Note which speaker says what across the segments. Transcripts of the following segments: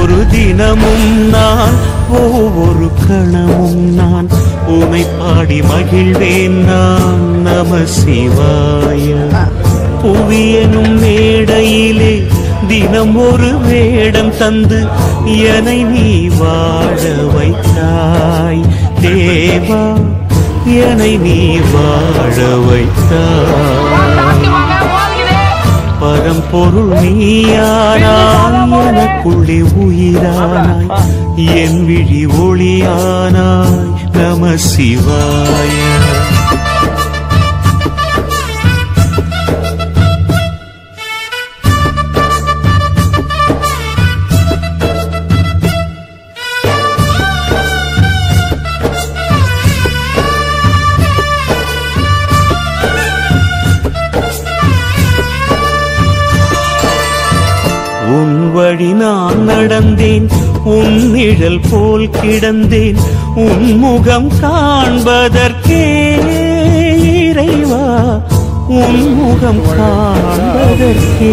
Speaker 1: ஒவ்வொரு தினமும் நான் ஒவ்வொரு கணமும் நான் உமை பாடி மகிழ்வேன் நான். நம சிவாய. புவியனும் மேடையிலே தினம் ஒரு வேடம் தந்து என்னை நீ வாழ வைத்தாய் தேவா, என்னை நீ வாழ வைத்தாய். பரம்பொருள் நீயானாய், எனக்குள்ளே உயிரானாய், என் விழி ஒளியானாய். நம சிவாய. உன் வழி நான் நடந்தேன், உன் நிழல் போல் கிடந்தேன், உன் முகம் காண்பதற்கே இறைவா, உன் முகம் காண்பதற்கே.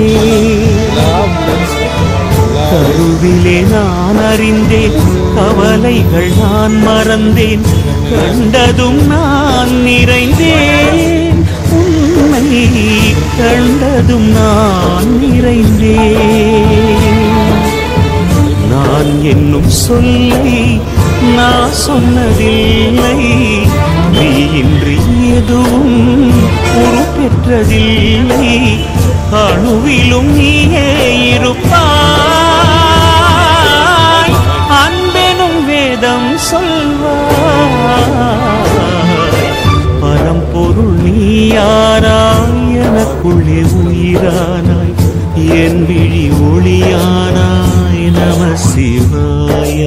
Speaker 1: கருவிலே நான் அறிந்தேன், கவலைகள் நான் மறந்தேன், கண்டதும் நான் நிறைந்தேன், உன்னை கண்டதும் நான் நிறைந்தேன். நான் என்னும் சொல்லை நான் சொன்னதில்லை, நீ இன்று எதுவும் பொறுப்பெற்றதில்லை, அணுவிலும் நீயே இருப்பாய், அன்பெனும் வேதம் சொல்வாய். பரம்பொருள் நீயானாய், எனக்குள்ளே உயிரானாய், என் விழி ஒளியானாய். நம சிவாய.